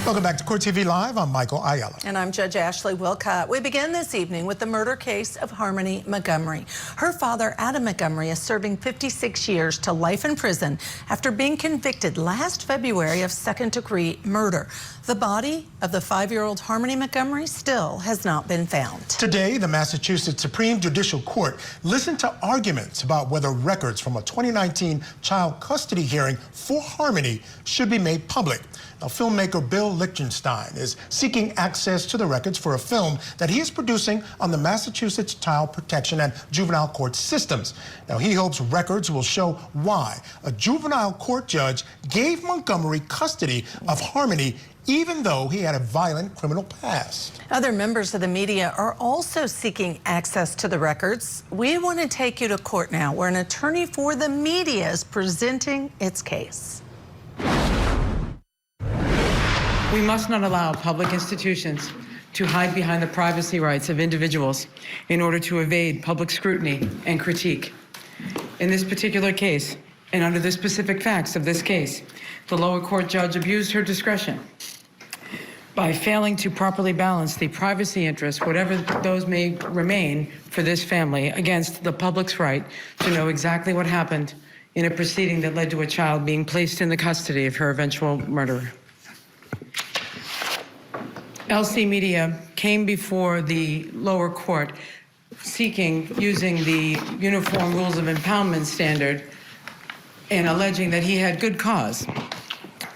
Welcome back to Court TV Live. I'm Michael Ayala. And I'm Judge Ashley Wilcott. We begin this evening with the murder case of Harmony Montgomery. Her father, Adam Montgomery, is serving 56 years to life in prison after being convicted last February of second-degree murder. The body of the 5-year-old Harmony Montgomery still has not been found. Today, the Massachusetts Supreme Judicial Court listened to arguments about whether records from a 2019 child custody hearing for Harmony should be made public. Now, filmmaker Bill Lichtenstein is seeking access to the records for a film that he is producing on the Massachusetts Child Protection and Juvenile Court systems. Now, he hopes records will show why a juvenile court judge gave Montgomery custody of Harmony even though he had a violent criminal past. Other members of the media are also seeking access to the records. We want to take you to court now, where an attorney for the media is presenting its case. We must not allow public institutions to hide behind the privacy rights of individuals in order to evade public scrutiny and critique. In this particular case, and under the specific facts of this case, the lower court judge abused her discretion by failing to properly balance the privacy interests, whatever those may remain for this family, against the public's right to know exactly what happened in a proceeding that led to a child being placed in the custody of her eventual murderer. LC Media came before the lower court seeking, using the Uniform Rules of Impoundment standard, and alleging that he had good cause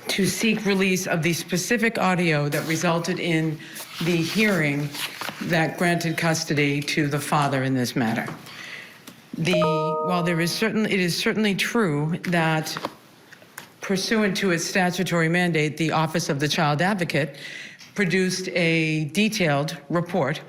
to seek release of the specific audio that resulted in the hearing that granted custody to the father in this matter. While it is certainly true that, pursuant to its statutory mandate, the Office of the Child Advocate produced a detailed report,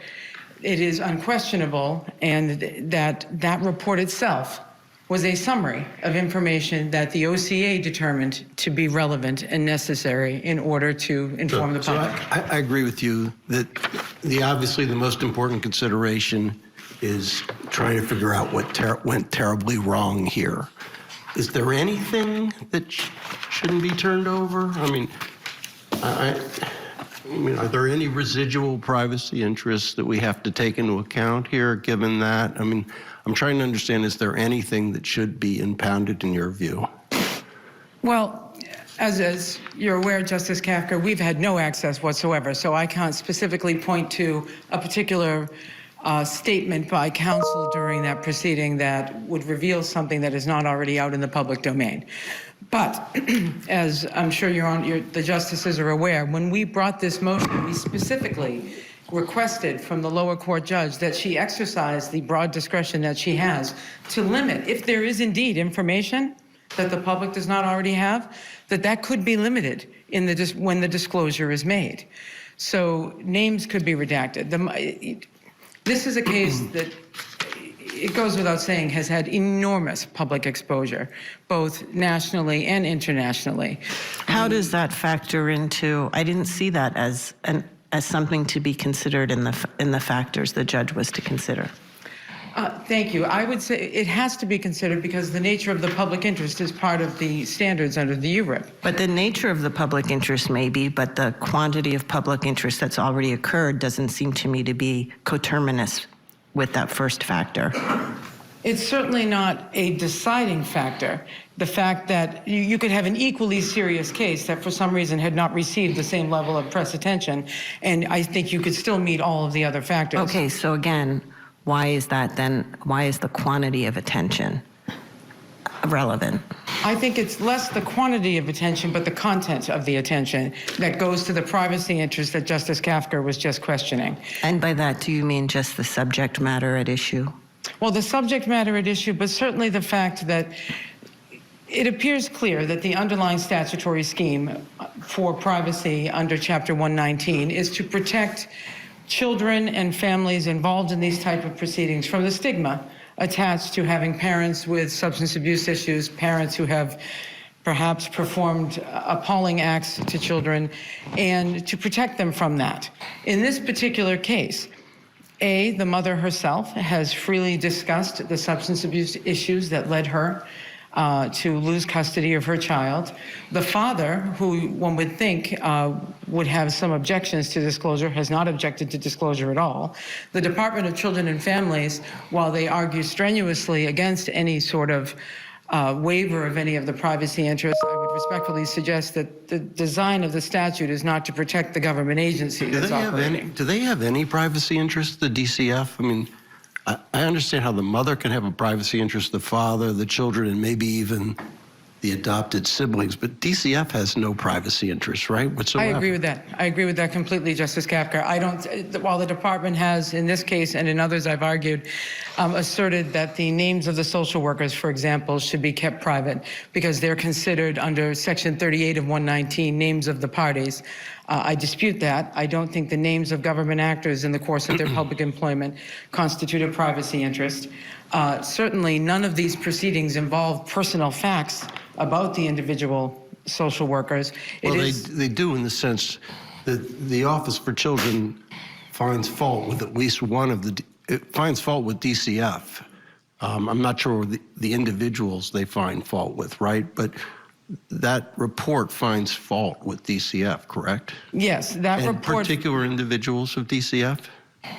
it is unquestionable, and that report itself was a summary of information that the OCA determined to be relevant and necessary in order to inform the public. So I agree with you that obviously the most important consideration is trying to figure out what went terribly wrong here. Is there anything that shouldn't be turned over? I mean, are there any residual privacy interests that we have to take into account here, given that? I mean, I'm trying to understand, is there anything that should be impounded in your view? Well, as you're aware, Justice Kafka, we've had no access whatsoever, so I can't specifically point to a particular statement by counsel during that proceeding that would reveal something that is not already out in the public domain. But as I'm sure the justices are aware, when we brought this motion, we specifically requested from the lower court judge that she exercise the broad discretion that she has to limit, if there is indeed information that the public does not already have, that could be limited when the disclosure is made. So names could be redacted. This is a case that, it goes without saying, has had enormous public exposure, both nationally and internationally. How does that factor into, I didn't see that as something to be considered in the factors the judge was to consider? Thank you. I would say it has to be considered because the nature of the public interest is part of the standards under the URIP. But the nature of the public interest may be, but the quantity of public interest that's already occurred doesn't seem to me to be coterminous with that first factor. It's certainly not a deciding factor. The fact that you could have an equally serious case that for some reason had not received the same level of press attention, and I think you could still meet all of the other factors. Okay, so again, why is that then? Why is the quantity of attention relevant? I think it's less the quantity of attention, but the content of the attention that goes to the privacy interest that Justice Kafka was just questioning. And by that, do you mean just the subject matter at issue? Well, the subject matter at issue, but certainly the fact that it appears clear that the underlying statutory scheme for privacy under Chapter 119 is to protect children and families involved in these type of proceedings from the stigma attached to having parents with substance abuse issues, parents who have perhaps performed appalling acts to children, and to protect them from that. In this particular case, the mother herself has freely discussed the substance abuse issues that led her to lose custody of her child. The father, who one would think would have some objections to disclosure, has not objected to disclosure at all. The Department of Children and Families, while they argue strenuously against any sort of waiver of any of the privacy interests, I would respectfully suggest that the design of the statute is not to protect the government agency that's operating. Do they have any privacy interest, the DCF? I mean, I understand how the mother can have a privacy interest, the father, the children, and maybe even the adopted siblings, but DCF has no privacy interest, right, whatsoever? I agree with that. I agree with that completely, Justice Kafka. I don't, while the department has, in this case and in others I've argued, asserted that the names of the social workers, for example, should be kept private because they're considered under Section 38 of 119 names of the parties. I dispute that. I don't think the names of government actors in the course of their public employment constitute a privacy interest. Certainly, none of these proceedings involve personal facts about the individual social workers. Well, they do in the sense that the Office for Children finds fault with at least one of the, it finds fault with DCF. I'm not sure the individuals they find fault with, right? But that report finds fault with DCF, correct? Yes, that and report. Particular individuals of DCF?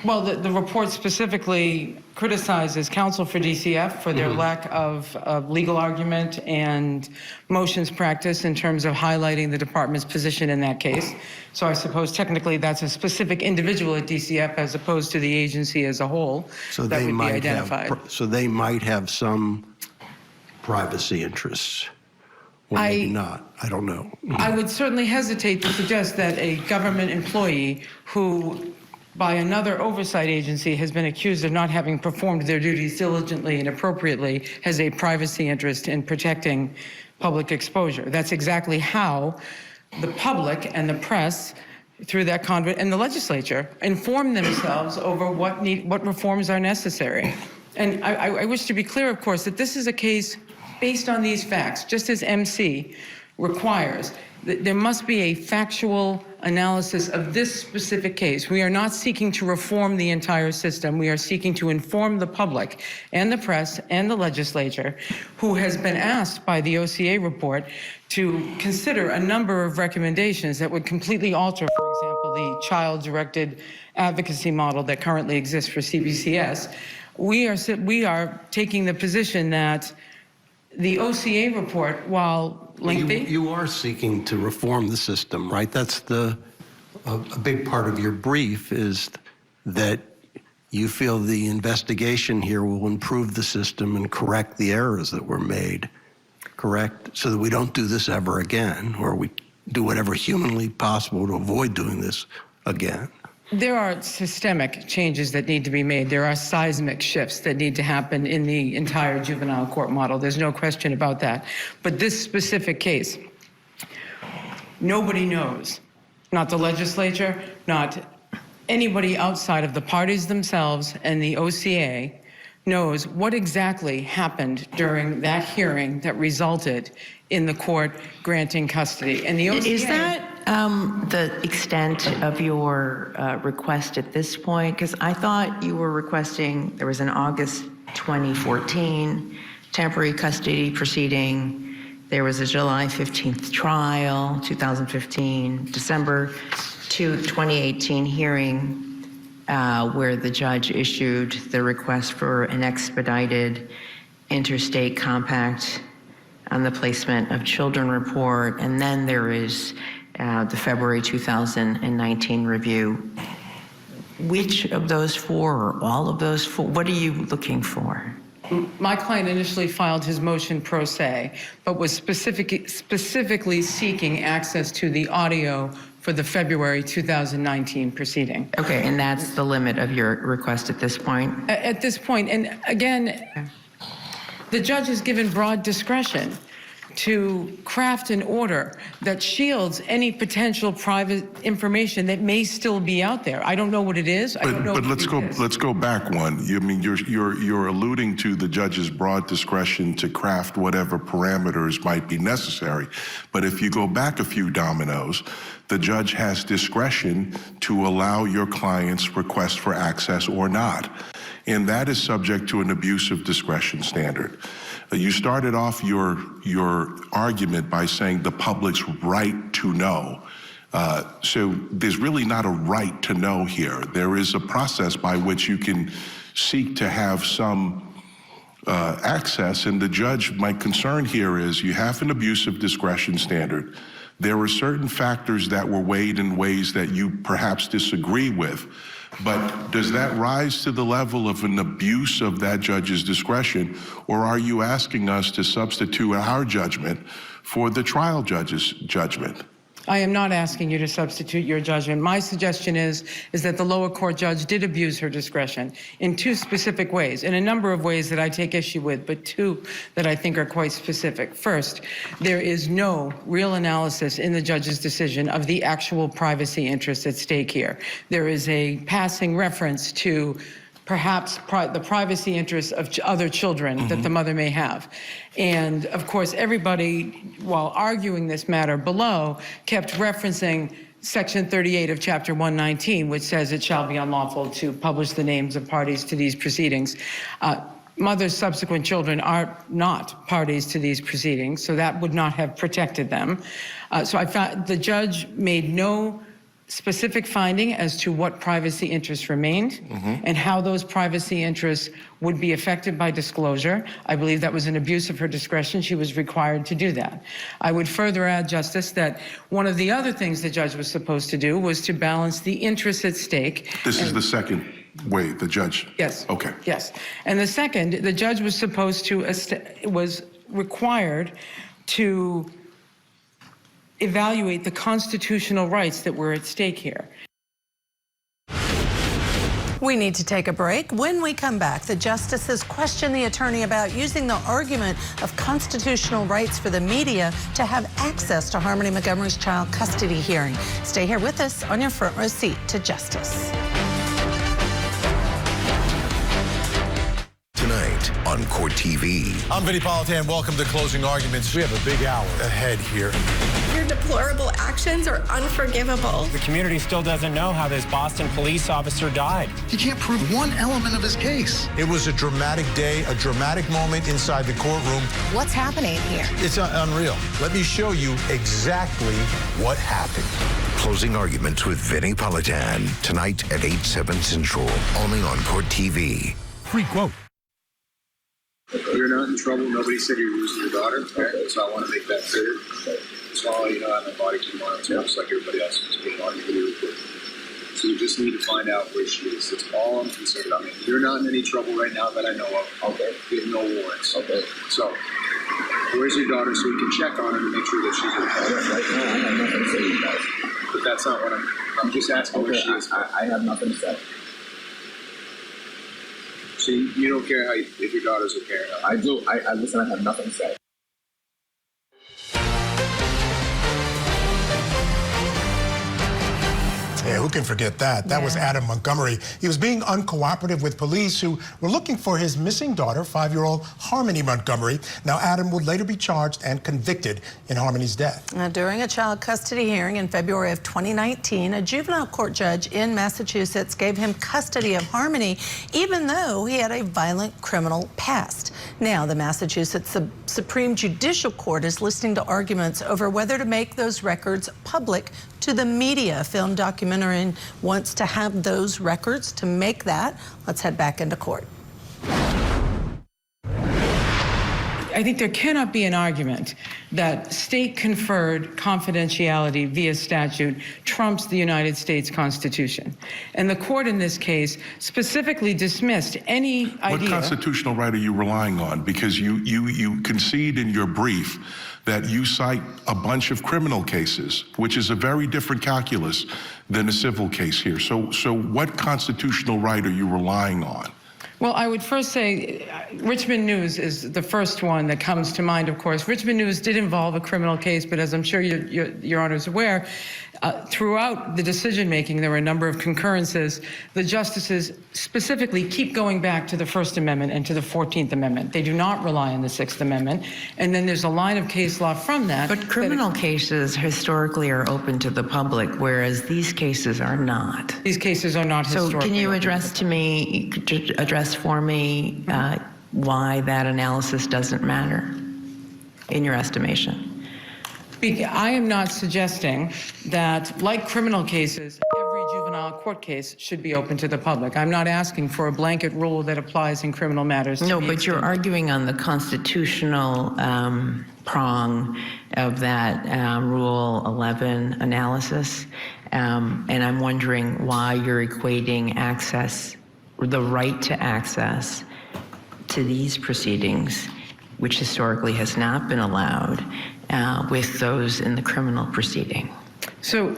Well, the report specifically criticizes counsel for DCF for their lack of legal argument and motions practice in terms of highlighting the department's position in that case. So I suppose technically that's a specific individual at DCF as opposed to the agency as a whole So that they would be might identified. so they might have some privacy interests, or maybe not. I don't know. I would certainly hesitate to suggest that a government employee who by another oversight agency has been accused of not having performed their duties diligently and appropriately has a privacy interest in protecting public exposure. That's exactly how the public and the press, through that conduit, and the legislature inform themselves over what reforms are necessary. And I wish to be clear, of course, that this is a case based on these facts, just as MC requires. There must be a factual analysis of this specific case. We are not seeking to reform the entire system. We are seeking to inform the public and the press and the legislature, who has been asked by the OCA report to consider a number of recommendations that would completely alter, for example, the child-directed advocacy model that currently exists for CBCS. We are taking the position that the OCA report, while lengthy. You are seeking to reform the system, right? That's a big part of your brief is that you feel the investigation here will improve the system and correct the errors that were made, correct? So that we don't do this ever again, or we do whatever humanly possible to avoid doing this again. There are systemic changes that need to be made. There are seismic shifts that need to happen in the entire juvenile court model. There's no question about that. But this specific case, nobody knows, not the legislature, not anybody outside of the parties themselves and the OCA knows what exactly happened during that hearing that resulted in the court granting custody. And the OCA... Is that the extent of your request at this point? Because I thought you were requesting, there was an August 2014 temporary custody proceeding. There was a July 15th trial, 2015, December 2018 hearing where the judge issued the request for an expedited interstate compact on the placement of children report, and then there is the February 2019 review. Which of those four, or all of those four, what are you looking for? My client initially filed his motion pro se, but was specifically seeking access to the audio for the February 2019 proceeding. Okay, and that's the limit of your request at this point? At this point, and again, the judge is given broad discretion to craft an order that shields any potential private information that may still be out there. I don't know what it is. I don't know. But let's go back one. I mean, you're alluding to the judge's broad discretion to craft whatever parameters might be necessary. But if you go back a few dominoes, the judge has discretion to allow your client's request for access or not. And that is subject to an abuse of discretion standard. You started off your argument by saying the public's right to know. So there's really not a right to know here. There is a process by which you can seek to have some access, and the judge, my concern here is you have an abuse of discretion standard. There were certain factors that were weighed in ways that you perhaps disagree with, but does that rise to the level of an abuse of that judge's discretion, or are you asking us to substitute our judgment for the trial judge's judgment? I am not asking you to substitute your judgment. My suggestion is that the lower court judge did abuse her discretion in two specific ways, in a number of ways that I take issue with, but two that I think are quite specific. First, there is no real analysis in the judge's decision of the actual privacy interests at stake here. There is a passing reference to perhaps the privacy interests of other children that the mother may have. And of course, everybody, while arguing this matter below, kept referencing Section 38 of Chapter 119, which says it shall be unlawful to publish the names of parties to these proceedings. Mother's subsequent children are not parties to these proceedings, so that would not have protected them. So I found the judge made no specific finding as to what privacy interests remained and how those privacy interests would be affected by disclosure. I believe that was an abuse of her discretion. She was required to do that. I would further add, Justice, that one of the other things the judge was supposed to do was to balance the interests at stake. This is the second way the judge. Yes. Okay. Yes. And the second, the judge was supposed to, was required to evaluate the constitutional rights that were at stake here. We need to take a break. When we come back, the justices question the attorney about using the argument of constitutional rights for the media to have access to Harmony Montgomery's child custody hearing. Stay here with us on your front row seat to justice. Tonight on Court TV. I'm Vinny Politan. Welcome to Closing Arguments. We have a big hour ahead here. Your deplorable actions are unforgivable. The community still doesn't know how this Boston police officer died. He can't prove one element of his case. It was a dramatic day, a dramatic moment inside the courtroom. What's happening here? It's unreal. Let me show you exactly what happened. Closing Arguments with Vinny Politan. Tonight at 8/7 Central. Only on Court TV. Free quote. You're not in trouble. Nobody said you're losing your daughter. Okay. So I want to make that clear. So I'll let you know I have my body cam on, just like everybody else is being on really quick. So you just need to find out where she is. That's all I'm concerned about. You're not in any trouble right now that I know of. Okay. You have no warrants. Okay. So where's your daughter so we can check on her to make sure that she's okay? Right now, I have nothing to say to you guys. But that's not what I'm just asking where she is. I have nothing to say. So you don't care if your daughter's okay or not? I do. I listen, I have nothing to say. Yeah, who can forget that? That was Adam Montgomery. He was being uncooperative with police who were looking for his missing daughter, 5-year-old Harmony Montgomery. Now, Adam would later be charged and convicted in Harmony's death. Now, during a child custody hearing in February of 2019, a juvenile court judge in Massachusetts gave him custody of Harmony, even though he had a violent criminal past. Now, the Massachusetts Supreme Judicial Court is listening to arguments over whether to make those records public to the media. A film documentarian wants to have those records. To make that, let's head back into court. I think there cannot be an argument that state-conferred confidentiality via statute trumps the United States Constitution. And the court in this case specifically dismissed any idea. What constitutional right are you relying on? Because you concede in your brief that you cite a bunch of criminal cases, which is a very different calculus than a civil case here. So what constitutional right are you relying on? Well, I would first say Richmond News is the first one that comes to mind, of course. Richmond News did involve a criminal case, but as I'm sure your Honor is aware, throughout the decision-making, there were a number of concurrences. The justices specifically keep going back to the First Amendment and to the 14th Amendment. They do not rely on the Sixth Amendment. And then there's a line of case law from that. But criminal cases historically are open to the public, whereas these cases are not. These cases are not historically. So can you address for me why that analysis doesn't matter in your estimation? I am not suggesting that, like criminal cases, every juvenile court case should be open to the public. I'm not asking for a blanket rule that applies in criminal matters. No, but you're arguing on the constitutional prong of that Rule 11 analysis, and I'm wondering why you're equating access, the right to access to these proceedings, which historically has not been allowed, with those in the criminal proceeding. So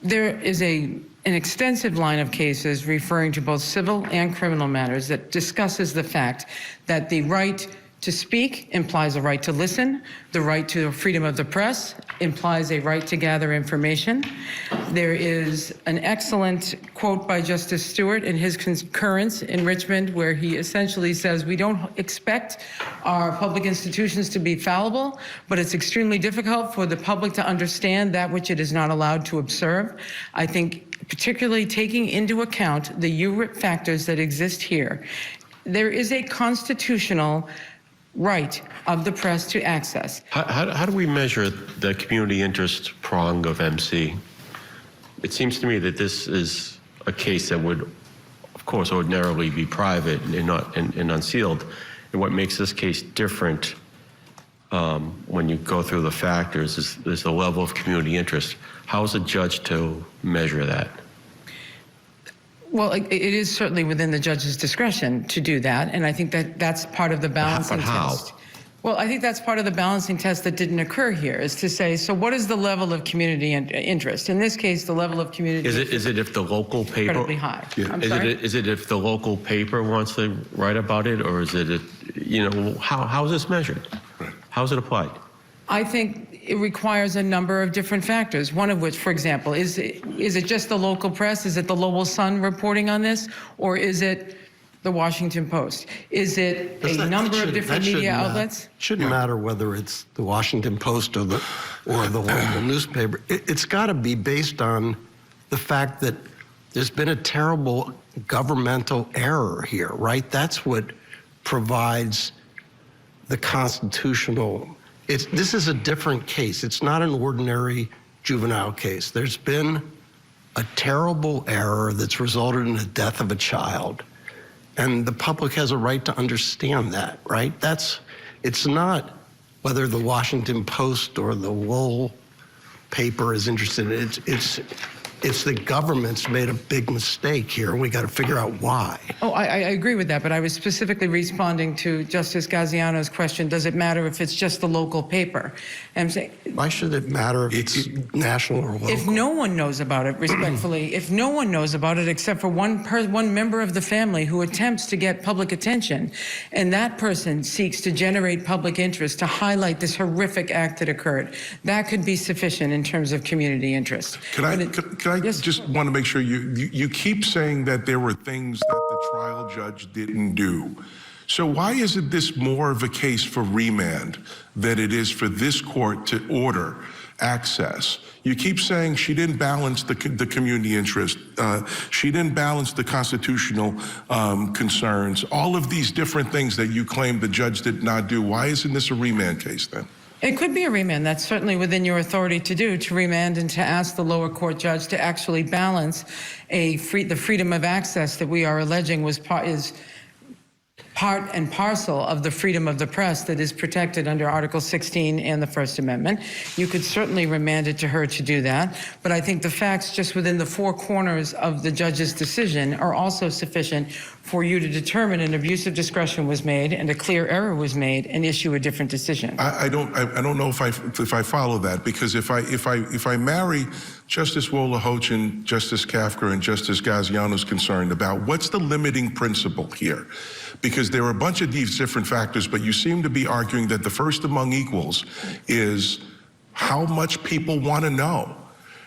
there is an extensive line of cases referring to both civil and criminal matters that discusses the fact that the right to speak implies a right to listen. The right to freedom of the press implies a right to gather information. There is an excellent quote by Justice Stewart in his concurrence in Richmond, where he essentially says, we don't expect our public institutions to be fallible, but it's extremely difficult for the public to understand that which it is not allowed to observe. I think particularly taking into account the URIP factors that exist here, there is a constitutional right of the press to access. How do we measure the community interest prong of MC? It seems to me that this is a case that would, of course, ordinarily be private and unsealed. And what makes this case different when you go through the factors is the level of community interest. How is a judge to measure that? Well, it is certainly within the judge's discretion to do that, and I think that that's part of the balancing But how? test. Well, I think that's part of the balancing test that didn't occur here, is to say, so what is the level of community interest? In this case, the level of community Is it if the local paper? incredibly high. Yeah. I'm sorry? Is it if the local paper wants to write about it, or is it, how is this measured? How is it applied? I think it requires a number of different factors, one of which, for example, is it just the local press? Is it the Lowell Sun reporting on this? Or is it the Washington Post? Is it a number of different media outlets? It shouldn't matter whether it's the Washington Post or the local newspaper. It's got to be based on the fact that there's been a terrible governmental error here, right? That's what provides the constitutional. This is a different case. It's not an ordinary juvenile case. There's been a terrible error that's resulted in the death of a child, and the public has a right to understand that, right? It's not whether the Washington Post or the Lowell paper is interested in it. It's the government's made a big mistake here, and we got to figure out why. Oh, I agree with that, but I was specifically responding to Justice Gaziano's question, does it matter if it's just the local paper? And I'm saying, why should it matter if it's national or local? if no one knows about it, respectfully, if no one knows about it except for one member of the family who attempts to get public attention, and that person seeks to generate public interest to highlight this horrific act that occurred, that could be sufficient in terms of community interest. Can I just want to make sure you keep saying that there were things that the trial judge didn't do. So why isn't this more of a case for remand than it is for this court to order access? You keep saying she didn't balance the community interest. She didn't balance the constitutional concerns. All of these different things that you claim the judge did not do. Why isn't this a remand case then? It could be a remand. That's certainly within your authority to do, to remand and to ask the lower court judge to actually balance the freedom of access that we are alleging is part and parcel of the freedom of the press that is protected under Article 16 and the First Amendment. You could certainly remand it to her to do that, but I think the facts just within the four corners of the judge's decision are also sufficient for you to determine an abuse of discretion was made and a clear error was made and issue a different decision. I don't know if I follow that, because if I marry Justice Wolohochen, Justice Kafka, and Justice Gaziano's concerned about what's the limiting principle here, because there are a bunch of these different factors, but you seem to be arguing that the first among equals is how much people want to know.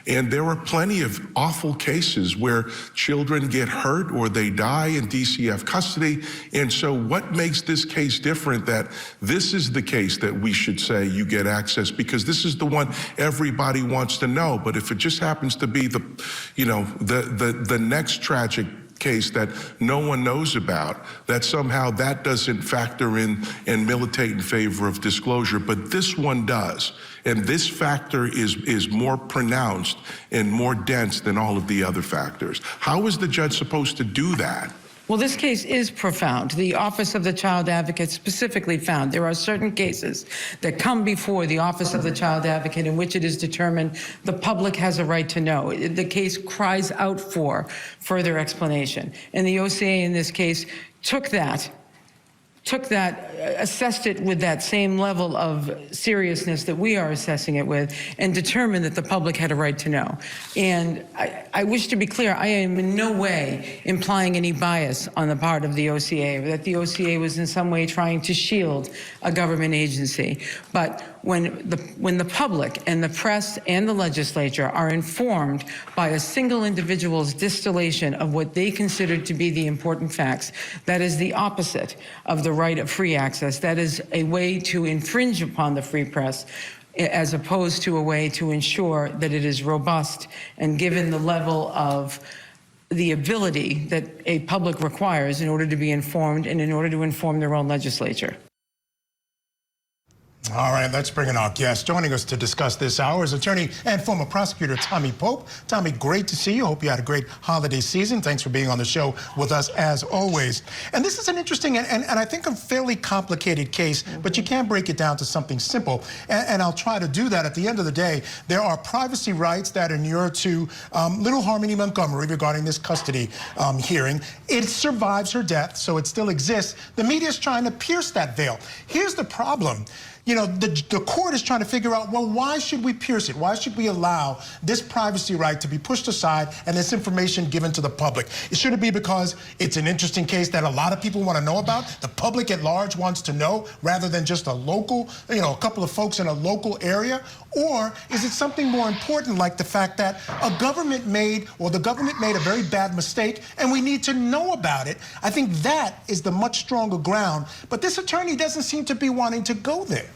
And there are plenty of awful cases where children get hurt or they die in DCF custody. And so what makes this case different, that this is the case that we should say you get access, because this is the one everybody wants to know. But if it just happens to be the next tragic case that no one knows about, that somehow that doesn't factor in and militate in favor of disclosure, but this one does. And this factor is more pronounced and more dense than all of the other factors. How is the judge supposed to do that? Well, this case is profound. The Office of the Child Advocate specifically found there are certain cases that come before the Office of the Child Advocate in which it is determined the public has a right to know. The case cries out for further explanation. And the OCA in this case took that, assessed it with that same level of seriousness that we are assessing it with, and determined that the public had a right to know. And I wish to be clear, I am in no way implying any bias on the part of the OCA, or that the OCA was in some way trying to shield a government agency. But when the public and the press and the legislature are informed by a single individual's distillation of what they consider to be the important facts, that is the opposite of the right of free access. That is a way to infringe upon the free press, as opposed to a way to ensure that it is robust and given the level of the ability that a public requires in order to be informed and in order to inform their own legislature. All right, let's bring in our guest. Joining us to discuss this hour is attorney and former prosecutor Tommy Pope. Tommy, great to see you. Hope you had a great holiday season. Thanks for being on the show with us as always. And this is an interesting and I think a fairly complicated case, but you can't break it down to something simple. And I'll try to do that. At the end of the day, there are privacy rights that inure to little Harmony Montgomery regarding this custody hearing. It survives her death, so it still exists. The media is trying to pierce that veil. Here's the problem. You know, the court is trying to figure out, well, why should we pierce it? Why should we allow this privacy right to be pushed aside and this information given to the public? Should it be because it's an interesting case that a lot of people want to know about? The public at large wants to know rather than just a local, you know, a couple of folks in a local area? Or is it something more important, like the fact that the government made a very bad mistake and we need to know about it? I think that is the much stronger ground. But this attorney doesn't seem to be wanting to go there.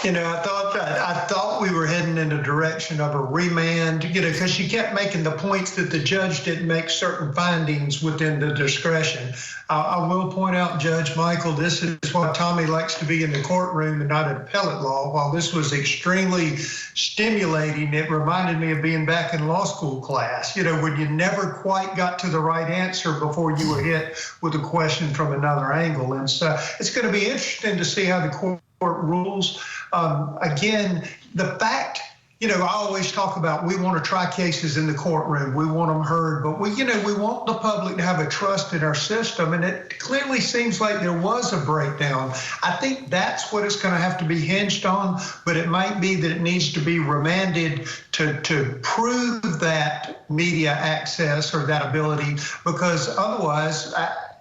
You know, I thought we were heading in the direction of a remand, you know, because she kept making the points that the judge didn't make certain findings within the discretion. I will point out, Judge Michael, this is why Tommy likes to be in the courtroom and not in appellate law. While this was extremely stimulating, it reminded me of being back in law school class, you know, when you never quite got to the right answer before you were hit with a question from another angle. And so it's going to be interesting to see how the court rules. Again, the fact, you know, I always talk about we want to try cases in the courtroom. We want them heard, but we want the public to have a trust in our system. And it clearly seems like there was a breakdown. I think that's what it's going to have to be hinged on, but it might be that it needs to be remanded to prove that media access or that ability, because otherwise,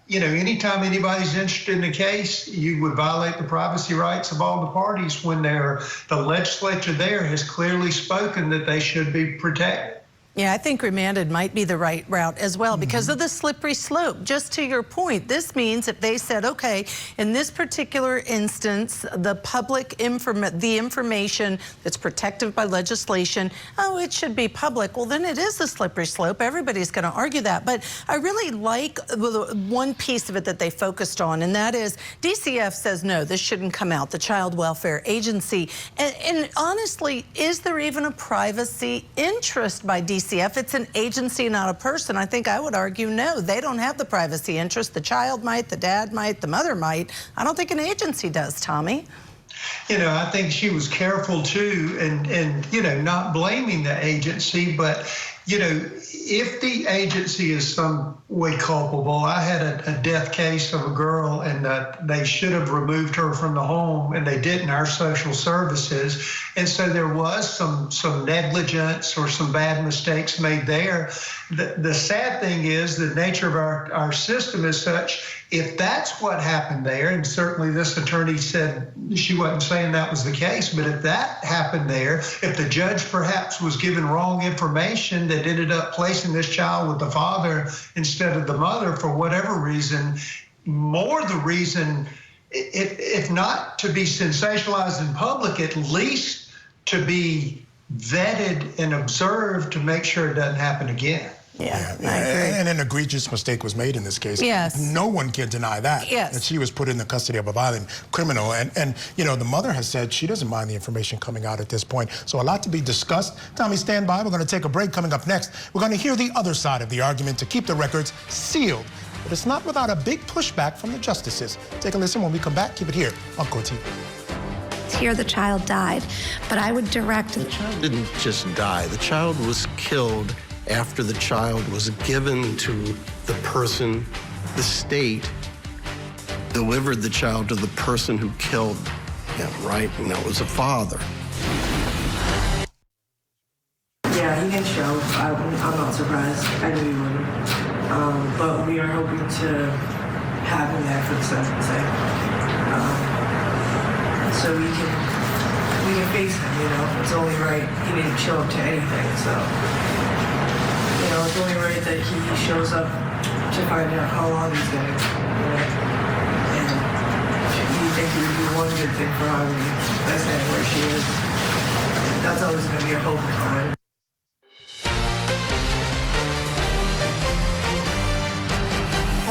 you know, anytime anybody's interested in a case, you would violate the privacy rights of all the parties when the legislature there has clearly spoken that they should be protected. Yeah, I think remanded might be the right route as well because of the slippery slope. Just to your point, this means if they said, okay, in this particular instance, the public the information that's protected by legislation, oh, it should be public. Well, then it is a slippery slope. Everybody's going to argue that. But I really like one piece of it that they focused on, and that is DCF says, no, this shouldn't come out, the Child Welfare Agency. And honestly, is there even a privacy interest by DCF? It's an agency, not a person. I think I would argue, no, they don't have the privacy interest. The child might, the dad might, the mother might. I don't think an agency does, Tommy. You know, I think she was careful too, and you know, not blaming the agency, but you know, if the agency is some way culpable, I had a death case of a girl, and they should have removed her from the home, and they didn't, our social services. And so there was some negligence or some bad mistakes made there. The sad thing is the nature of our system is such, if that's what happened there, and certainly this attorney said she wasn't saying that was the case, but if that happened there, if the judge perhaps was given wrong information that ended up placing this child with the father instead of the mother for whatever reason, more the reason, if not to be sensationalized in public, at least to be vetted and observed to make sure it doesn't happen again. Yeah, I agree. And an egregious mistake was made in this case. Yes. No one can deny that. Yes. That she was put in the custody of a violent criminal. And you know, the mother has said she doesn't mind the information coming out at this point. So a lot to be discussed. Tommy, stand by. We're going to take a break. Coming up next, we're going to hear the other side of the argument to keep the records sealed. But it's not without a big pushback from the justices. Take a listen when we come back. Keep it here on Court TV. Here the child died, but I would direct... The child didn't just die. The child was killed after the child was given to the person. The state delivered the child to the person who killed him, right? And that was the father. Yeah, he can show. I'm not surprised. I knew he wouldn't. But we are hoping to have him there for the sentencing. So we can face him, you know. It's only right. He didn't show up to anything, so you know, it's only right that he shows up to find out how long he's getting. You know? And you think he would do one good thing for Harmony, that's not where she is. That's always going to be a hope of mine.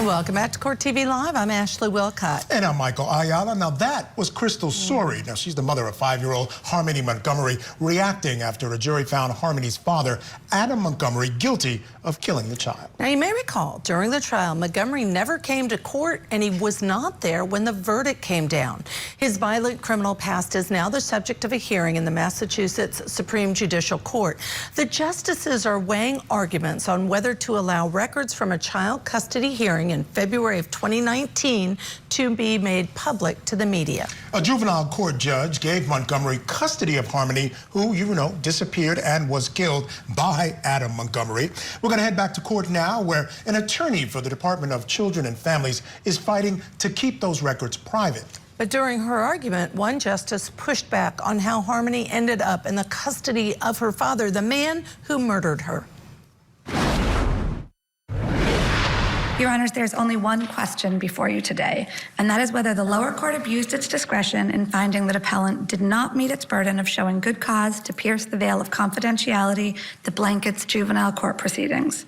Welcome back to Court TV Live. I'm Ashley Wilcott. And I'm Michael Ayala. Now that was Crystal Sori. Now she's the mother of 5-year-old Harmony Montgomery, reacting after a jury found Harmony's father, Adam Montgomery, guilty of killing the child. Now you may recall, during the trial, Montgomery never came to court and he was not there when the verdict came down. His violent criminal past is now the subject of a hearing in the Massachusetts Supreme Judicial Court. The justices are weighing arguments on whether to allow records from a child custody hearing in February of 2019 to be made public to the media. A juvenile court judge gave Montgomery custody of Harmony, who, you know, disappeared and was killed by Adam Montgomery. We're going to head back to court now, where an attorney for the Department of Children and Families is fighting to keep those records private. But during her argument, one justice pushed back on how Harmony ended up in the custody of her father, the man who murdered her. Your Honors, there's only one question before you today, and that is whether the lower court abused its discretion in finding that appellant did not meet its burden of showing good cause to pierce the veil of confidentiality that blankets juvenile court proceedings.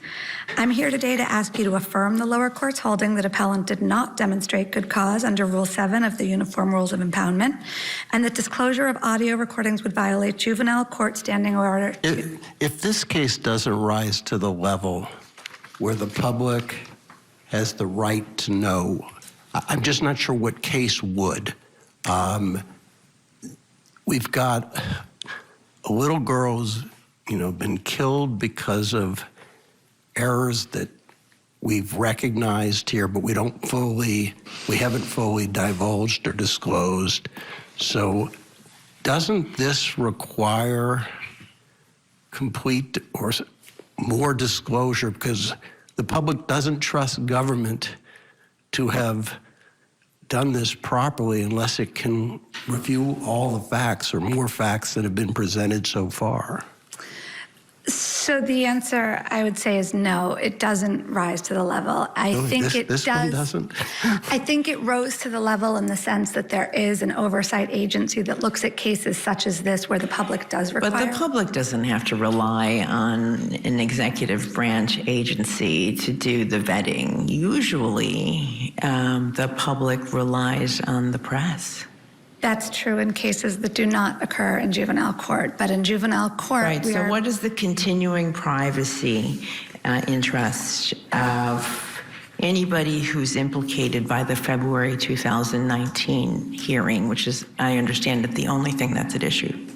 I'm here today to ask you to affirm the lower court's holding that appellant did not demonstrate good cause under Rule 7 of the Uniform Rules of Impoundment, and that disclosure of audio recordings would violate juvenile court standing order. If this case doesn't rise to the level where the public has the right to know, I'm just not sure what case would. We've got a little girl's, been killed because of errors that we've recognized here, but we haven't fully divulged or disclosed. So doesn't this require complete or more disclosure, because the public doesn't trust government to have done this properly unless it can review all the facts or more facts that have been presented so far? So the answer, I would say, is no. It doesn't rise to the level. I think it does. One doesn't? I think it rose to the level in the sense that there is an oversight agency that looks at cases such as this where the public does require. But the public doesn't have to rely on an executive branch agency to do the vetting. Usually, the public relies on the press. That's true in cases that do not occur in juvenile court, but in juvenile court, right. So what is the continuing privacy interest of anybody who's implicated by the February 2019 hearing, which is, I understand, that the only thing that's at issue?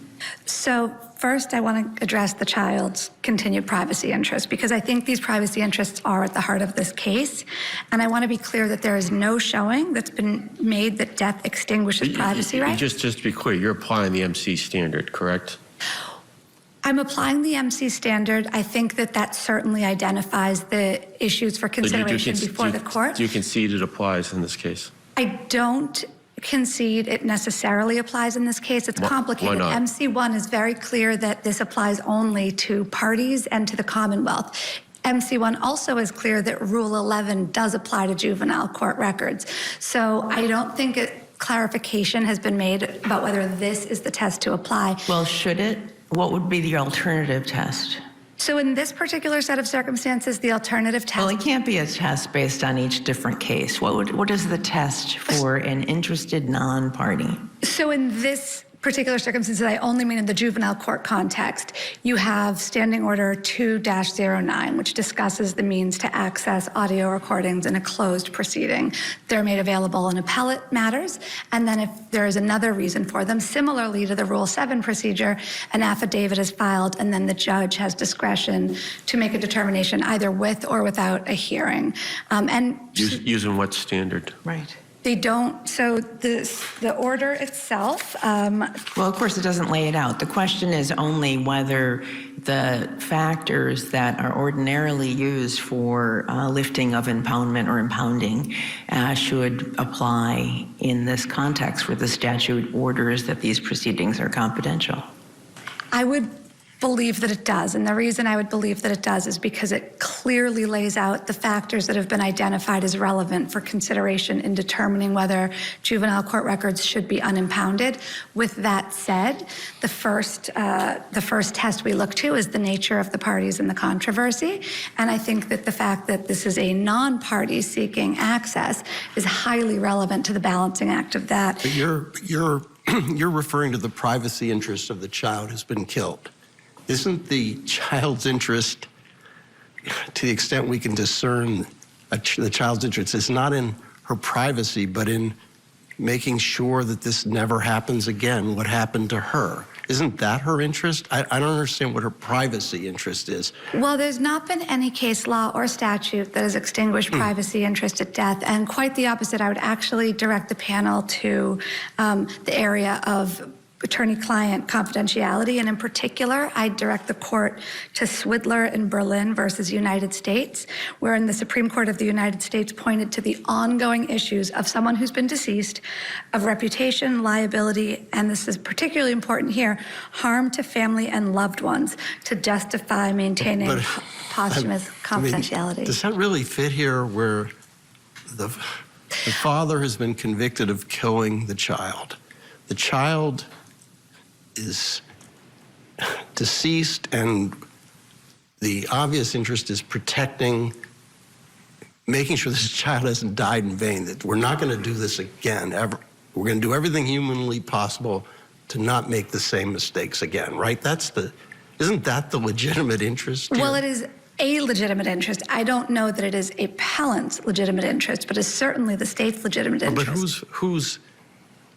So first, I want to address the child's continued privacy interest, because I think these privacy interests are at the heart of this case. And I want to be clear that there is no showing that's been made that death extinguishes privacy rights. Just to be clear, you're applying the MC standard, correct? I'm applying the MC standard. I think that certainly identifies the issues for consideration before the court. Do you concede it applies in this case? I don't concede it necessarily applies in this case. It's complicated. Why not? MC1 is very clear that this applies only to parties and to the Commonwealth. MC1 also is clear that Rule 11 does apply to juvenile court records. So I don't think clarification has been made about whether this is the test to apply. Well, should it? What would be the alternative test? So in this particular set of circumstances, the alternative test... Well, it can't be a test based on each different case. What is the test for an interested non-party? So in this particular circumstances, I only mean in the juvenile court context, you have Standing Order 2-09, which discusses the means to access audio recordings in a closed proceeding. They're made available in appellate matters, and then if there is another reason for them, similarly to the Rule 7 procedure, an affidavit is filed, and then the judge has discretion to make a determination either with or without a hearing. Using what standard? Right. They don't, so the order itself... well, of course, it doesn't lay it out. The question is only whether the factors that are ordinarily used for lifting of impoundment or impounding should apply in this context where the statute orders that these proceedings are confidential. I would believe that it does, and the reason I would believe that it does is because it clearly lays out the factors that have been identified as relevant for consideration in determining whether juvenile court records should be unimpounded. With that said, the first test we look to is the nature of the parties in the controversy, and I think that the fact that this is a non-party seeking access is highly relevant to the balancing act of that. But you're referring to the privacy interest of the child who's been killed. Isn't the child's interest, to the extent we can discern the child's interest, is not in her privacy, but in making sure that this never happens again, what happened to her? Isn't that her interest? I don't understand what her privacy interest is. Well, there's not been any case law or statute that has extinguished privacy interest at death, and quite the opposite. I would actually direct the panel to the area of attorney-client confidentiality, and in particular, I direct the court to Swidler in Berlin versus United States, wherein the Supreme Court of the United States pointed to the ongoing issues of someone who's been deceased, of reputation, liability, and this is particularly important here, harm to family and loved ones to justify maintaining posthumous confidentiality. I mean, does that really fit here where the father has been convicted of killing the child? The child is deceased, and the obvious interest is making sure this child hasn't died in vain, that we're not going to do this again, ever. We're going to do everything humanly possible to not make the same mistakes again, right? Isn't that the legitimate interest here? Well, it is a legitimate interest. I don't know that it is a appellant's legitimate interest, but it's certainly the state's legitimate interest. But who's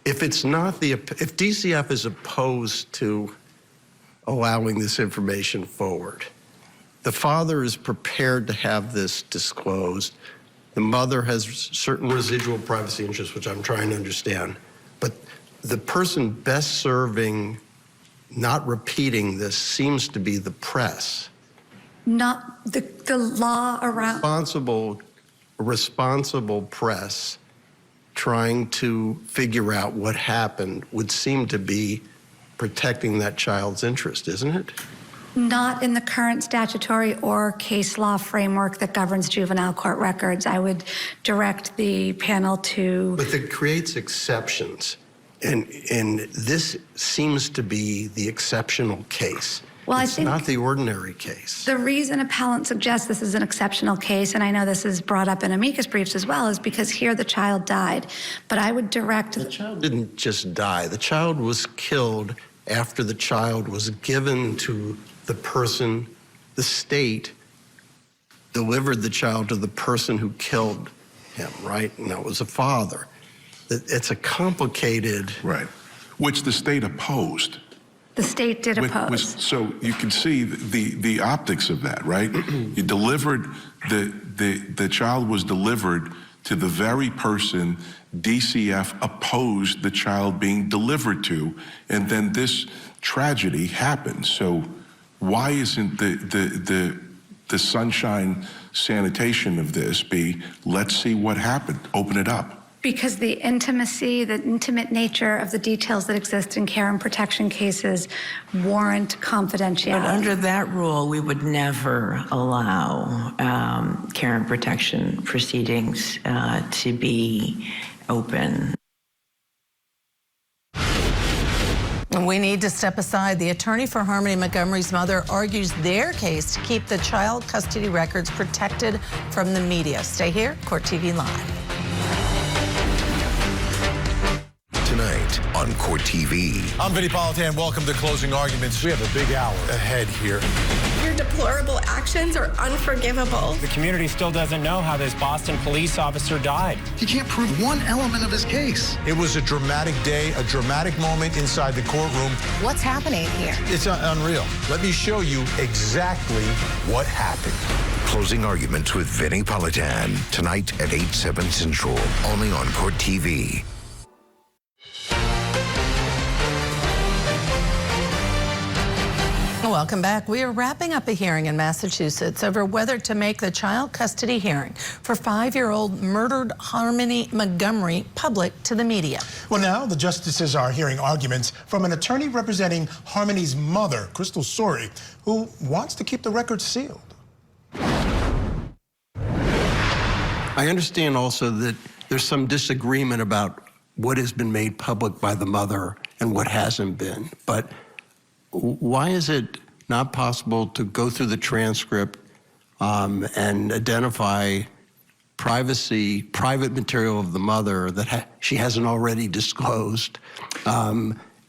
if DCF is opposed to allowing this information forward, the father is prepared to have this disclosed. The mother has certain residual privacy interests, which I'm trying to understand. But the person best serving not repeating this seems to be the press. Not the law around... Responsible press trying to figure out what happened would seem to be protecting that child's interest, isn't it? Not in the current statutory or case law framework that governs juvenile court records. I would direct the panel to... But that creates exceptions, and this seems to be the exceptional case. Well, it's not the ordinary case. The reason appellant suggests this is an exceptional case, and I know this is brought up in amicus briefs as well, is because here the child died. But I would direct... The child didn't just die. The child was killed after the child was given to the person. The state delivered the child to the person who killed him, right? And that was a father. It's a complicated... Right, which the state opposed. The state did oppose. So you can see the optics of that, right? You delivered, the child was delivered to the very person DCF opposed the child being delivered to, and then this tragedy happened. So why isn't the sunshine sanitation of this be, let's see what happened, open it up? Because the intimacy, the intimate nature of the details that exist in care and protection cases warrant confidentiality. But under that rule, we would never allow care and protection proceedings to be open. And We need to step aside. The attorney for Harmony Montgomery's mother argues their case to keep the child custody records protected from the media. Stay here, Court TV Live. Tonight on Court TV. I'm Vinny Politan. Welcome to Closing Arguments. We have a big hour ahead here. Your deplorable actions are unforgivable. The community still doesn't know how this Boston police officer died. He can't prove one element of his case. It was a dramatic day, a dramatic moment inside the courtroom. What's happening here? It's unreal. Let me show you exactly what happened. Closing Arguments with Vinny Politan. Tonight at 8/7 Central. Only on Court TV. Welcome back. We are wrapping up a hearing in Massachusetts over whether to make the child custody hearing for 5-year-old murdered Harmony Montgomery public to the media. Well, now the justices are hearing arguments from an attorney representing Harmony's mother, Crystal Sori, who wants to keep the records sealed. I understand also that there's some disagreement about what has been made public by the mother and what hasn't been. But why is it not possible to go through the transcript and identify private material of the mother that she hasn't already disclosed?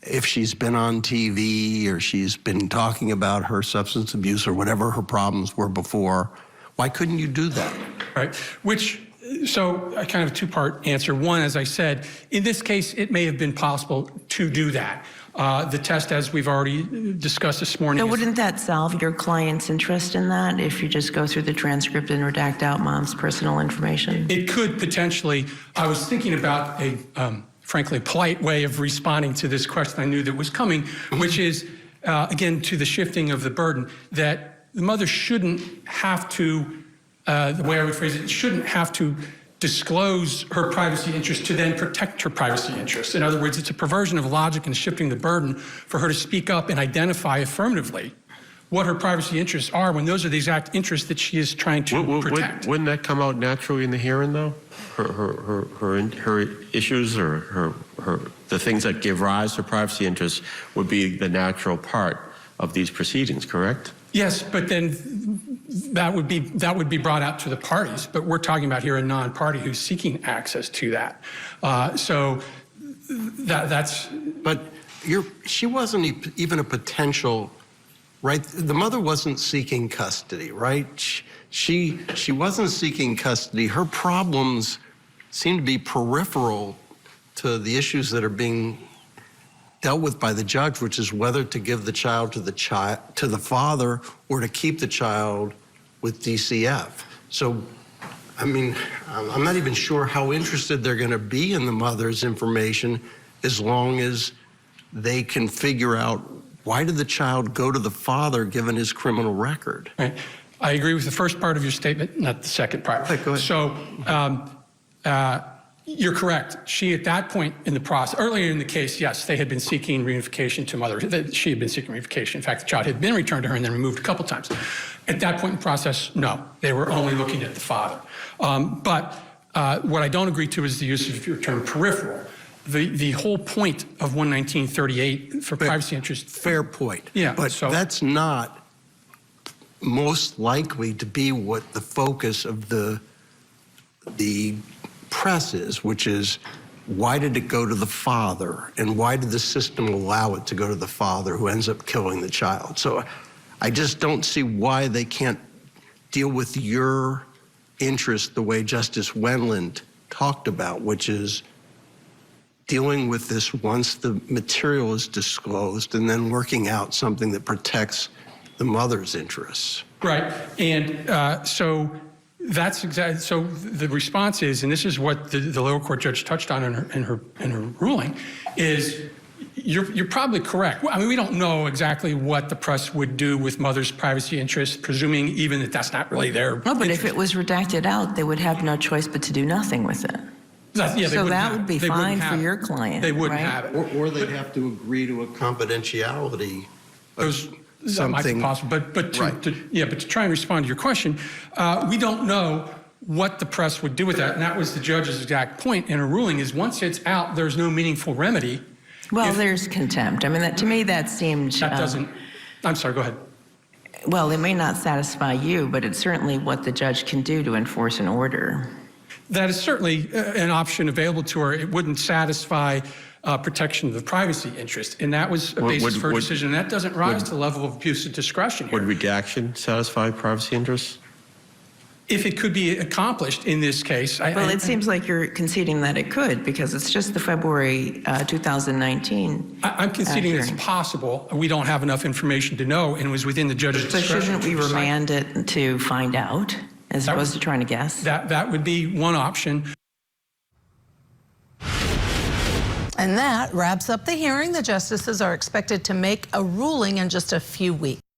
If she's been on TV or she's been talking about her substance abuse or whatever her problems were before, why couldn't you do that? Right, so I kind of a two-part answer. One, as I said, in this case, it may have been possible to do that. The test, as we've already discussed this morning. So wouldn't that solve your client's interest in that if you just go through the transcript and redact out mom's personal information? It could potentially. I was thinking about a, frankly, polite way of responding to this question I knew that was coming, which is, again, to the shifting of the burden, that the mother shouldn't have to, the way I would phrase it, shouldn't have to disclose her privacy interest to then protect her privacy interests. In other words, it's a perversion of logic and shifting the burden for her to speak up and identify affirmatively what her privacy interests are when those are the exact interests that she is trying to protect. Wouldn't that come out naturally in the hearing, though? Her issues or the things that give rise to privacy interests would be the natural part of these proceedings, correct? Yes, but then that would be brought out to the parties. But we're talking about here a non-party who's seeking access to that. So that's. But she wasn't even a potential, right? The mother wasn't seeking custody, right? She wasn't seeking custody. Her problems seem to be peripheral to the issues that are being dealt with by the judge, which is whether to give the child to the father or to keep the child with DCF. So, I mean, I'm not even sure how interested they're going to be in the mother's information as long as they can figure out why did the child go to the father given his criminal record. Right. I agree with the first part of your statement, not the second part. Okay, go ahead. So, you're correct. She, at that point in the process, earlier in the case, yes, they had been seeking reunification to mother. She had been seeking reunification. In fact, the child had been returned to her and then removed a couple times. At that point in the process, no. They were only looking at the father. But what I don't agree to is the use of your term peripheral. The whole point of 11938 for privacy interests. Fair point. Yeah. But that's not most likely to be what the focus of the press is, which is why did it go to the father and why did the system allow it to go to the father who ends up killing the child? So I just don't see why they can't deal with your interest the way Justice Wendland talked about, which is dealing with this once the material is disclosed and then working out something that protects the mother's interests. Right. And so that's exactly, so the response is, and this is what the lower court judge touched on in her ruling, is you're probably correct. I mean, we don't know exactly what the press would do with mother's privacy interests, presuming even that that's not really their No, but if it was redacted out, they would have no choice but to do nothing with it. Yeah, so that would be fine for your client. They wouldn't right? have it. Or they'd have to agree to a confidentiality. That might be possible, but to try and respond to your question, we don't know what the press would do with that, and that was the judge's exact point in her ruling, is once it's out, there's no meaningful remedy Well, there's contempt. I mean, that, to me, that seemed... That doesn't... I'm sorry, go ahead. Well, it may not satisfy you, but it's certainly what the judge can do to enforce an order. That is certainly an option available to her. It wouldn't satisfy protection of the privacy interest, and that was a basis for a decision. And that doesn't rise to the level of abuse of discretion here. Would redaction satisfy privacy interests? If it could be accomplished in this case. Well, it seems like you're conceding that it could, because it's just the February 2019. I'm conceding it's possible. We don't have enough information to know, and it was within the judge's discretion. So shouldn't we remand it to find out, as opposed to trying to guess? That would be one option. And that wraps up the hearing. The justices are expected to make a ruling in just a few weeks.